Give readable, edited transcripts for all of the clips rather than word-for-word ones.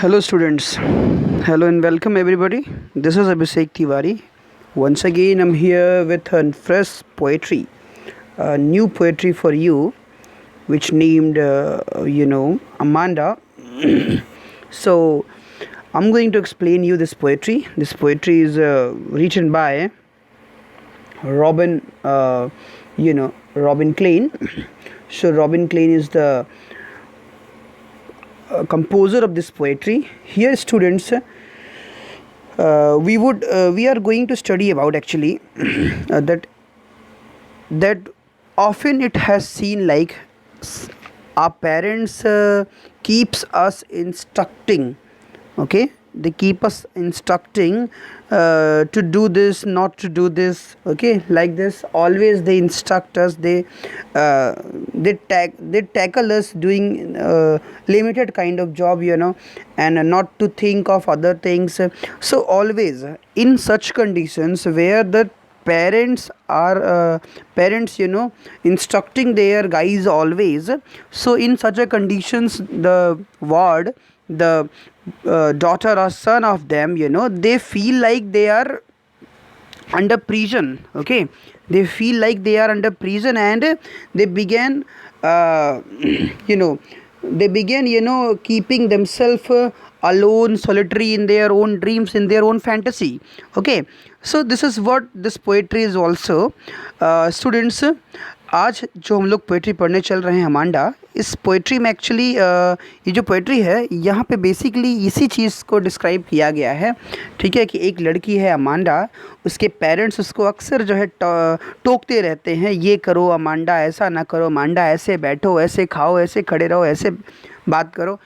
Hello students, hello and welcome everybody. This is Abhishek Tiwari. Once again I'm here with a fresh poetry, a new poetry for you, which named Amanda. So I'm going to explain you this poetry. This poetry is written by Robin, Robin Klein. So Robin Klein is the composer of this poetry. Here students, we are going to study about actually that often it has seen like our parents keeps us instructing. Okay, they keep us instructing to do this, not to do this. Okay, like this always they instruct us. They tackle us doing limited kind of job, and not to think of other things. So always in such conditions where the parents instructing their guys always. So in such a conditions, the daughter or son of them, they feel like they are under prison. Okay, they feel like they are under prison, and they began you know keeping themselves alone, solitary in their own dreams, in their own fantasy. Okay, so this is what this poetry is also. Students, आज जो हम लोग poetry पढ़ने चल रहे हैं Amanda, इस poetry में एक्चुअली ये जो पोइट्री है यहाँ पे बेसिकली इसी चीज़ को डिस्क्राइब किया गया है. ठीक है, कि एक लड़की है अमांडा, उसके पेरेंट्स उसको अक्सर जो है टोकते रहते हैं, ये करो अमांडा, ऐसा ना करो अमांडा, ऐसे बैठो, ऐसे खाओ, ऐसे खड़े रहो, ऐसे बात करो.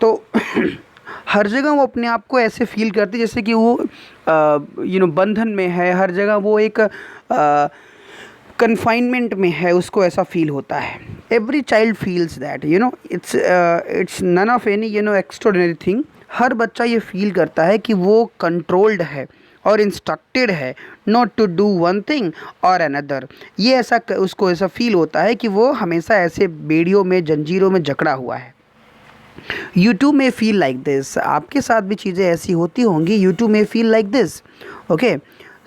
तो हर जगह वो अपने आप को ऐसे फील करती जैसे कि वो बंधन में है. हर जगह वो एक कन्फाइनमेंट में है, उसको ऐसा फील होता है. Every child feels that, it's none of any extraordinary thing. हर बच्चा ये फील करता है कि वो कंट्रोल्ड है और इंस्ट्रक्टेड है, not to do one thing और अनदर. ये ऐसा उसको ऐसा फील होता है कि वो हमेशा ऐसे बेड़ियों में, जंजीरों में जकड़ा हुआ है. You too may feel like this. आपके साथ भी चीज़ें ऐसी होती होंगी. You too may feel like this. Okay,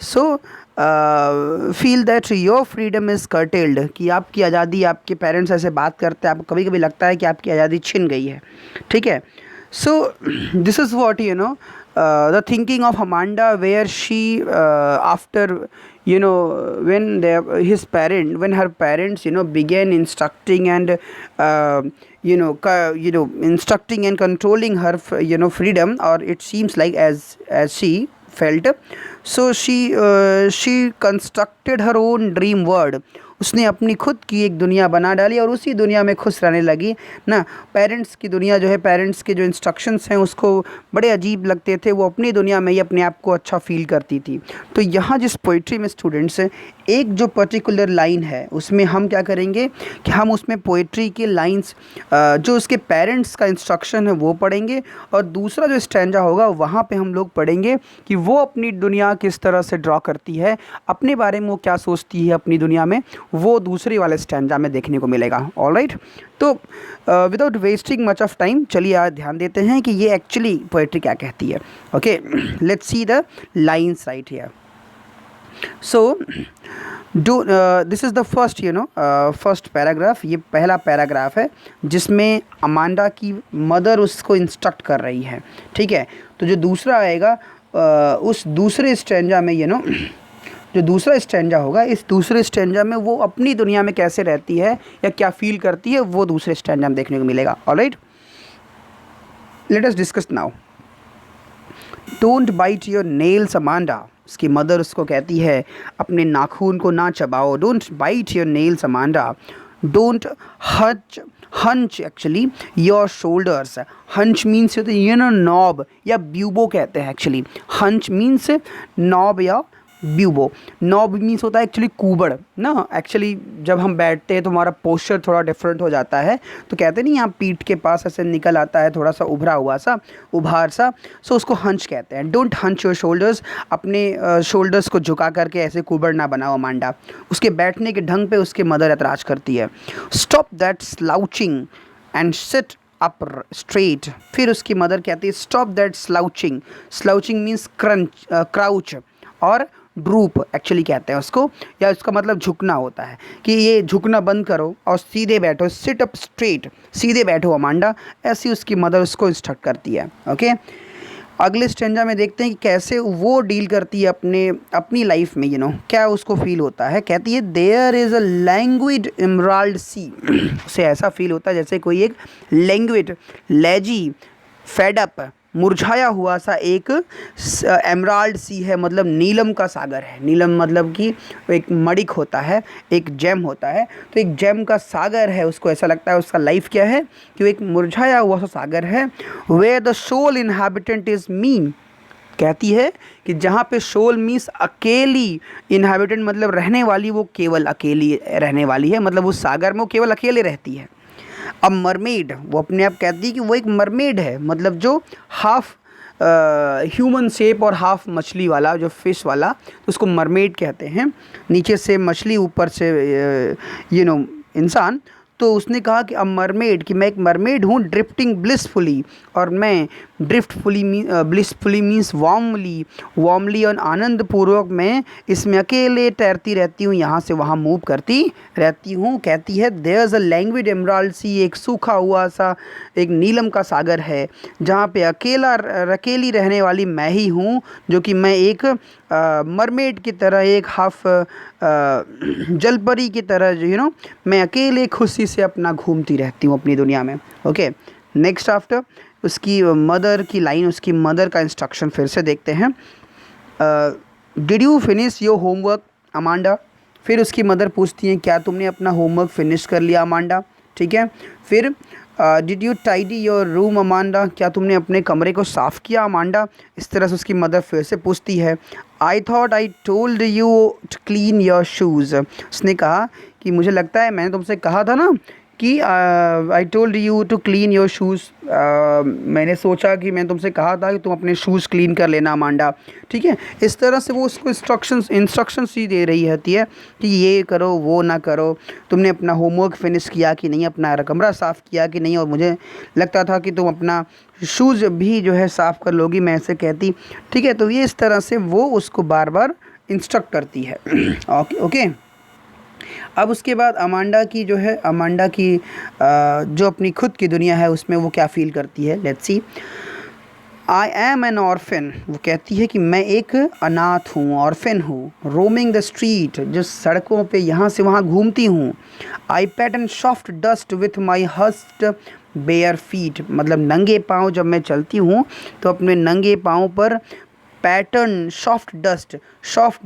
so feel that your freedom is curtailed, कि आपकी आज़ादी, आपके पेरेंट्स ऐसे बात करते हैं, आपको कभी कभी लगता है कि आपकी आज़ादी छिन गई है. ठीक है, so this is what the thinking of Amanda, where she after when her parents began instructing and instructing and controlling her freedom, or it seems like as she felt. So she constructed her own dream world. उसने अपनी खुद की एक दुनिया बना डाली और उसी दुनिया में खुश रहने लगी ना. पेरेंट्स की दुनिया जो है, पेरेंट्स के जो इंस्ट्रक्शंस हैं उसको बड़े अजीब लगते थे, वो अपनी दुनिया में ही अपने आप को अच्छा फील करती थी. तो यहाँ जिस पोइट्री में स्टूडेंट्स एक जो पर्टिकुलर लाइन है उसमें हम क्या करेंगे कि हम उसमें पोइट्री के लाइंस जो उसके पेरेंट्स का इंस्ट्रक्शन है वो पढ़ेंगे, और दूसरा जो स्टैंजा होगा वहाँ पे हम लोग पढ़ेंगे कि वो अपनी दुनिया किस तरह से ड्रॉ करती है, अपने बारे में वो क्या सोचती है अपनी दुनिया में, वो दूसरे वाले स्टैंजा में देखने को मिलेगा. ऑलराइट, तो without wasting much of time चलिए आज ध्यान देते हैं कि ये एक्चुअली पोइट्री क्या कहती है. Okay, let's see the lines right here. So this is the first first paragraph. ये पहला पैराग्राफ है जिसमें अमांडा की मदर उसको इंस्ट्रक्ट कर रही है. ठीक है, तो जो दूसरा आएगा उस दूसरे स्टैंजा में जो दूसरा स्टैंजा होगा, इस दूसरे स्टैंजा में वो अपनी दुनिया में कैसे रहती है या क्या फील करती है, वो दूसरे स्टैंजा में देखने को मिलेगा. Alright, let us discuss now. Don't bite your nails Amanda. उसकी मदर उसको कहती है अपने नाखून को ना चबाओ. Don't bite your nails Amanda. Don't hunch actually your shoulders. Hunch means knob या ब्यूबो कहते हैं एक्चुअली. हंच मीन्स नॉब या ब्यूबो. नॉब मीन्स होता है एक्चुअली कुबड़ ना. एक्चुअली जब हम बैठते हैं तो हमारा पोस्चर थोड़ा डिफरेंट हो जाता है, तो कहते नहीं यहाँ पीठ के पास ऐसे निकल आता है थोड़ा सा उभरा हुआ सा, उभार सा. सो उसको हंच कहते हैं. Don't hunch your shoulders. अपने शोल्डर्स को झुका करके ऐसे कुबड़ ना बनाओ अमांडा. उसके बैठने के ढंग पे उसके मदर एतराज़ करती है. Stop that slouching and sit up straight. फिर उसकी मदर कहती है stop that slouching. Slouching means crouch और ड्रूप एक्चुअली कहते हैं उसको, या उसका मतलब झुकना होता है कि ये झुकना बंद करो और सीधे बैठो, सिट अप स्ट्रेट, सीधे बैठो अमांडा, ऐसी उसकी मदर उसको इंस्ट्रक्ट करती है। ओके, अगले स्टेंजा में देखते हैं कि कैसे वो डील करती है अपनी लाइफ में, क्या उसको फील होता है। कहती है देयर इज़ अ लैंग्विड एमराल्ड सी। उसे ऐसा फील होता है जैसे कोई एक लैंग्विड, लेजी, फेडअप, मुरझाया हुआ सा एक एमराल्ड सी है, मतलब नीलम का सागर है। नीलम मतलब कि एक मणिक होता है, एक जेम होता है, तो एक जेम का सागर है। उसको ऐसा लगता है उसका लाइफ क्या है कि वो एक मुरझाया हुआ सा सागर है। Where the sole inhabitant is mean. कहती है कि जहाँ पे सोल मीन्स अकेली, इनहैबिटेंट मतलब रहने वाली, वो केवल अकेली रहने वाली है, मतलब उस सागर में वो केवल अकेले रहती है। अब मरमेड, वो अपने आप कहती है कि वो एक मरमेड है, मतलब जो हाफ ह्यूमन शेप और हाफ मछली वाला, जो फिश वाला, तो उसको मरमेड कहते हैं। नीचे से मछली, ऊपर से इंसान। तो उसने कहा कि अब मरमेड, कि मैं एक मरमेड हूँ ड्रिफ्टिंग ब्लिसफुली, और मैं ड्रिफ्टफुली ब्लिसफुली मीन्स वार्मली और आनंद पूर्वक मैं इसमें अकेले तैरती रहती हूँ, यहाँ से वहाँ मूव करती रहती हूँ। कहती है देयर इज़ अ लैंग्विड एमराल्ड सी, एक सूखा हुआ सा एक नीलम का सागर है, जहाँ पे अकेली रहने वाली मैं ही हूँ, जो कि मैं एक मरमेड की तरह, एक हाफ जलपरी की तरह, जो मैं अकेले खुशी से अपना घूमती रहती हूँ अपनी दुनिया में। ओके, नेक्स्ट आफ्टर उसकी मदर की लाइन, उसकी मदर का इंस्ट्रक्शन फिर से देखते हैं। Did you finish your homework Amanda. फिर उसकी मदर पूछती हैं क्या तुमने अपना होमवर्क फिनिश कर लिया अमांडा। ठीक है, फिर did you tidy your room Amanda. क्या तुमने अपने कमरे को साफ़ किया अमांडा। इस तरह से उसकी मदर फिर से पूछती है I thought I told you to clean your shoes. उसने कहा कि मुझे लगता है मैंने तुमसे कहा था ना कि I told you to clean your shoes. मैंने सोचा कि मैंने तुमसे कहा था कि तुम अपने शूज़ क्लीन कर लेना अमांडा। ठीक है, इस तरह से वो उसको इंस्ट्रक्शंस ही दे रही रहती है कि ये करो वो ना करो, तुमने अपना होमवर्क फिनिश किया कि नहीं, अपना कमरा साफ़ किया कि नहीं, और मुझे लगता था कि तुम अपना शूज़ भी जो है साफ़ कर लोगी, मैं ऐसे कहती। ठीक है, तो ये इस तरह से वो उसको बार बार इंस्ट्रक्ट करती है। ओके, अब उसके बाद अमांडा की जो अपनी खुद की दुनिया है उसमें वो क्या फ़ील करती है, let's see. I am N orphan. वो कहती है कि मैं एक अनाथ हूँ, ऑर्फन हूँ। रोमिंग द स्ट्रीट, जो सड़कों पे यहाँ से वहाँ घूमती हूँ। I pat and soft dust with my hust bare feet, मतलब नंगे पाँव जब मैं चलती हूँ तो अपने नंगे पाँव पर पैटर्न, सॉफ्ट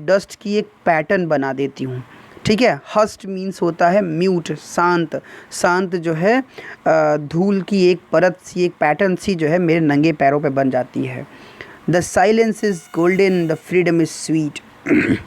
डस्ट की एक पैटर्न बना देती हूँ। ठीक है, हस्ट मीन्स होता है म्यूट, शांत जो है धूल की एक परत सी, एक पैटर्न सी जो है मेरे नंगे पैरों पे बन जाती है। The silence is golden, the freedom is sweet.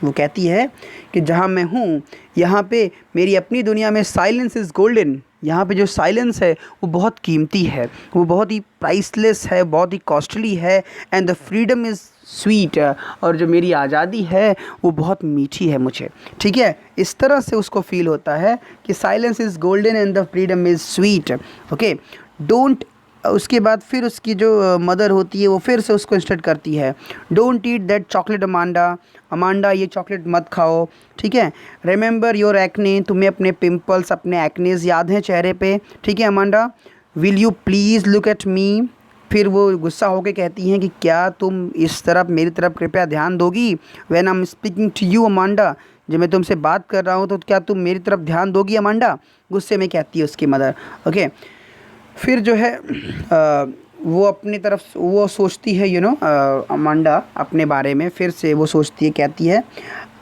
वो कहती है कि जहाँ मैं हूँ यहाँ पे मेरी अपनी दुनिया में साइलेंस इज़ गोल्डन, यहाँ पे जो साइलेंस है वो बहुत कीमती है, वो बहुत ही प्राइसलेस है, बहुत ही कॉस्टली है। And the freedom is sweet, और जो मेरी आज़ादी है वो बहुत मीठी है मुझे। ठीक है, इस तरह से उसको फील होता है कि silence is golden and the freedom is sweet. Okay, don't, उसके बाद फिर उसकी जो मदर होती है वो फिर से उसको इंस्ट्रक्ट करती है don't eat that chocolate Amanda, ये चॉकलेट मत खाओ। ठीक है, रिमेंबर योर एक्ने, तुम्हें अपने पिंपल्स, अपने एक्नेस याद हैं चेहरे पे। ठीक है Amanda, will you please look at me. फिर वो गुस्सा होकर कहती हैं कि क्या तुम इस तरफ, मेरी तरफ कृपया ध्यान दोगी। When I am speaking to you Amanda, जब मैं तुमसे बात कर रहा हूँ तो क्या तुम मेरी तरफ ध्यान दोगी अमांडा, गुस्से में कहती है उसकी मदर। ओके, फिर जो है वो अपनी तरफ वो सोचती है अमांडा अपने बारे में फिर से वो सोचती है, कहती है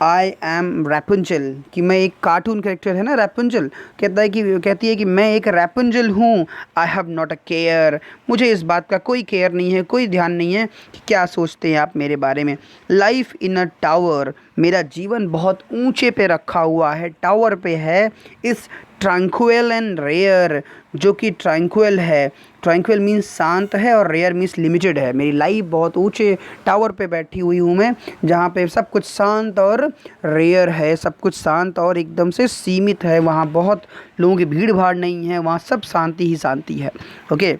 आई एम रैपुंजल, कि मैं एक कार्टून कैरेक्टर है ना रैपुंजल, कहती है कि मैं एक रैपुंजल हूँ। I have not a care, मुझे इस बात का कोई केयर नहीं है, कोई ध्यान नहीं है कि क्या सोचते हैं आप मेरे बारे में। लाइफ इन अ टावर, मेरा जीवन बहुत ऊंचे पे रखा हुआ है, टावर पे है। इस ट्रैंक्विल एंड रेयर, जो कि ट्रैंक्विल है, ट्रैंक्विल मीन्स शांत है और रेयर मीन्स लिमिटेड है। मेरी लाइफ बहुत ऊंचे टावर पे बैठी हुई हूँ मैं, जहाँ पे सब कुछ शांत और रेयर है, सब कुछ शांत और एकदम से सीमित है, वहाँ बहुत लोगों की भीड़ भाड़ नहीं है, वहाँ सब शांति ही शांति है। Okay,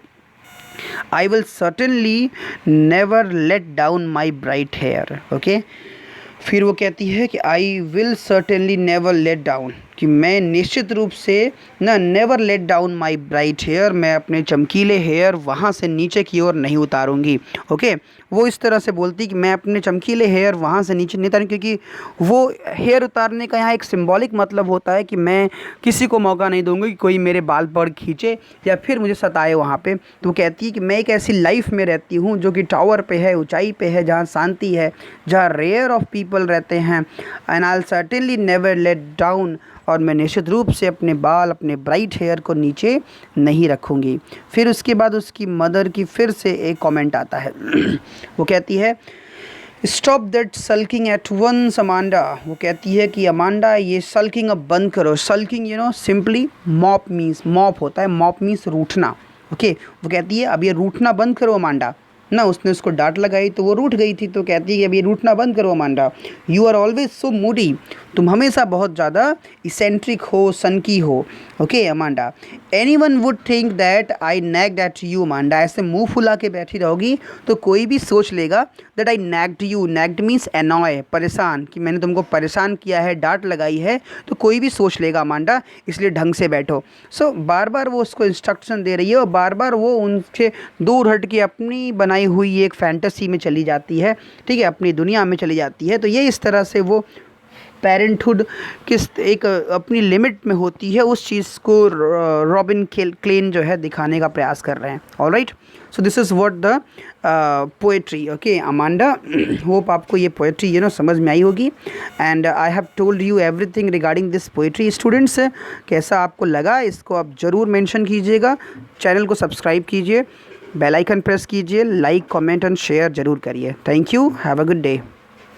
I will certainly never let down my bright hair. Okay, फिर वो कहती है कि I will certainly never let down, कि मैं निश्चित रूप से ना never let down my bright hair, मैं अपने चमकीले हेयर वहाँ से नीचे की ओर नहीं उतारूँगी। ओके, वो इस तरह से बोलती कि मैं अपने चमकीले हेयर वहाँ से नीचे नहीं उतारूँगी, क्योंकि वो हेयर उतारने का यहाँ एक सिंबॉलिक मतलब होता है कि मैं किसी को मौका नहीं दूँगी कि कोई मेरे बाल पर खींचे या फिर मुझे सताए वहाँ पे। तो वो कहती है कि मैं एक ऐसी लाइफ में रहती हूँ जो कि टावर पे है, ऊंचाई पे है, जहाँ शांति है, जहाँ रेयर ऑफ पीपल रहते हैं। And I will certainly never let down, और मैं निश्चित रूप से अपने बाल, अपने ब्राइट हेयर को नीचे नहीं रखूँगी। फिर उसके बाद उसकी मदर की फिर से एक कमेंट आता है। वो कहती है stop that sulking at once Amanda. वो कहती है कि अमांडा ये सल्किंग अब बंद करो। Sulking simply mop means, mop होता है, मॉप मीन्स रूठना। ओके, वो कहती है अब ये रूठना बंद करो अमांडा ना। उसने उसको डांट लगाई तो वो रूठ गई थी, तो कहती है कि अब ये रूठना बंद करो Amanda. You are always so moody, तुम हमेशा बहुत ज़्यादा इसेंट्रिक हो, सनकी हो। Okay Amanda, any one would think that I nagged at you. Amanda, ऐसे मुंह फुला के बैठी रहोगी तो कोई भी सोच लेगा that I nagged you. Nagged means annoy, परेशान, कि मैंने तुमको परेशान किया है, डांट लगाई है, तो कोई भी सोच लेगा अमांडा, इसलिए ढंग से बैठो। सो बार बार वो उसको इंस्ट्रक्शन दे रही है और बार बार वो उनसे दूर हट के अपनी बनाई हुई एक फैंटेसी में चली जाती है, ठीक है, अपनी दुनिया में चली जाती है। तो ये इस तरह से वो पेरेंटहुड किस एक अपनी लिमिट में होती है, उस चीज़ को रॉबिन क्लेन जो है दिखाने का प्रयास कर रहे हैं। Alright, so this is what the poetry. Okay Amanda, hope आपको ये पोएट्री समझ में आई होगी। And I have told you everything regarding this poetry. Students, कैसा आपको लगा इसको आप ज़रूर मेंशन कीजिएगा, चैनल को सब्सक्राइब कीजिए, बेल आइकन प्रेस कीजिए, लाइक कमेंट एंड शेयर ज़रूर करिए। Thank you, have a good day.